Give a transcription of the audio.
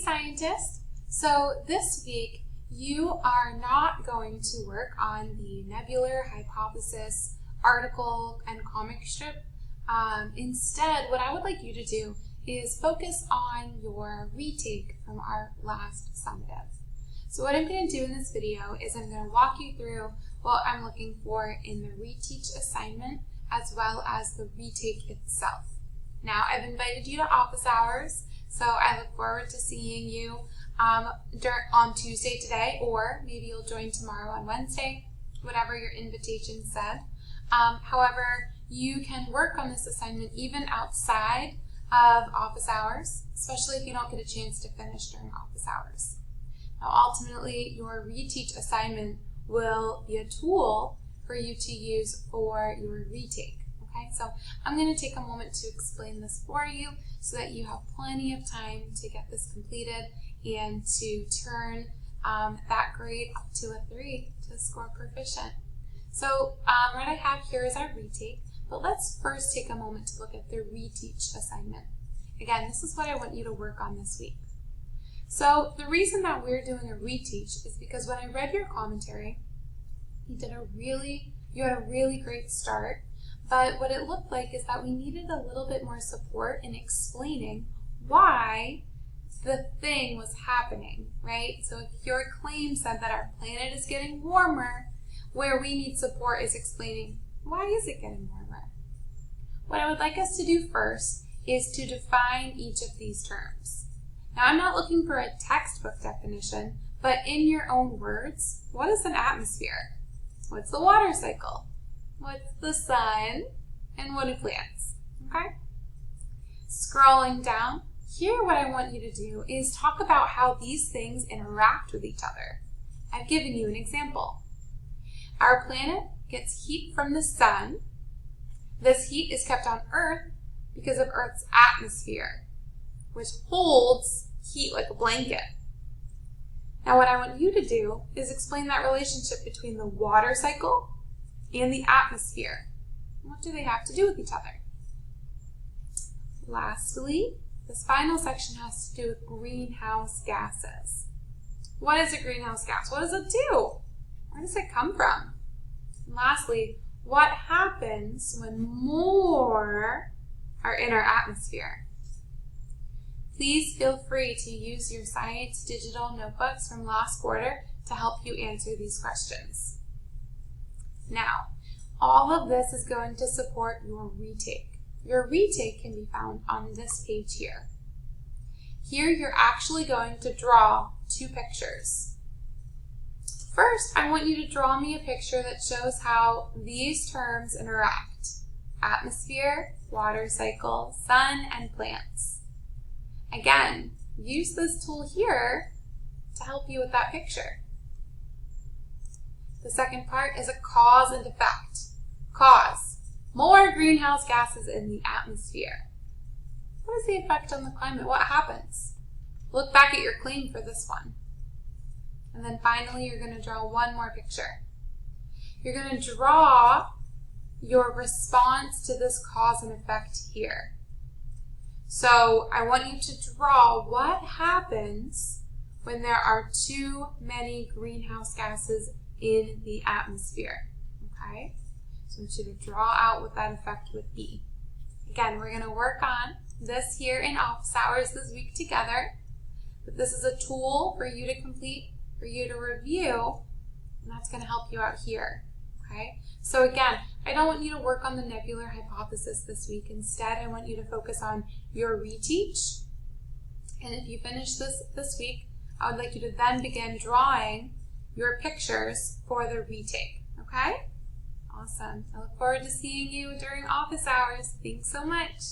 scientist. So this week you are not going to work on the nebular hypothesis article and comic strip. Instead, what I would like you to do is focus on your retake from our last summative. So what I'm going to do in this video is I'm going to walk you through what I'm looking for in the Reteach assignment as well as the retake itself. Now, I've invited you to office hours, so I look forward to seeing you on Tuesday today, or maybe you'll join tomorrow on Wednesday, whatever your invitation said. However, you can work on this assignment even outside of office hours, especially if you don't get a chance to finish during office hours. Now, ultimately, your Reteach assignment will be a tool for you to use for your retake. Okay, so I'm going to take a moment to explain this for you so that you have plenty of time to get this completed and to turn that grade up to a 3 to score proficient. So what I have here is our retake, but let's first take a moment to look at the Reteach assignment. Again, this is what I want you to work on this week. So the reason that we're doing a reteach is because when I read your commentary, you had a really great start, but what it looked like is that we needed a little bit more support in explaining why the thing was happening, right? So if your claim said that our planet is getting warmer, where we need support is explaining, why is it getting warmer? What I would like us to do first is to define each of these terms. Now, I'm not looking for a textbook definition, but in your own words, what is an atmosphere? What's the water cycle? What's the sun? And what do plants? Okay? Scrolling down, here what I want you to do is talk about how these things interact with each other. I've given you an example. Our planet gets heat from the sun. This heat is kept on Earth because of Earth's atmosphere, which holds heat like a blanket. Now what I want you to do is explain that relationship between the water cycle and the atmosphere. What do they have to do with each other? Lastly, this final section has to do with greenhouse gases. What is a greenhouse gas? What does it do? Where does it come from? And lastly, what happens when more are in our atmosphere? Please feel free to use your science digital notebooks from last quarter to help you answer these questions. Now, all of this is going to support your retake. Your retake can be found on this page here. Here you're actually going to draw 2 pictures. First, I want you to draw me a picture that shows how these terms interact: atmosphere, water cycle, sun, and plants. Again, use this tool here to help you with that picture. The second part is a cause and effect. Cause: more greenhouse gases in the atmosphere. What is the effect on the climate? What happens? Look back at your claim for this one. And then finally, you're going to draw one more picture. You're going to draw your response to this cause and effect here. So I want you to draw what happens when there are too many greenhouse gases in the atmosphere. Okay? So I want you to draw out what that effect would be. Again, we're going to work on this here in office hours this week together. But this is a tool for you to complete, for you to review, and that's going to help you out here. Okay? So again, I don't want you to work on the nebular hypothesis this week. Instead, I want you to focus on your reteach. And if you finish this week, I would like you to then begin drawing your pictures for the retake. Okay? Awesome. I look forward to seeing you during office hours. Thanks so much.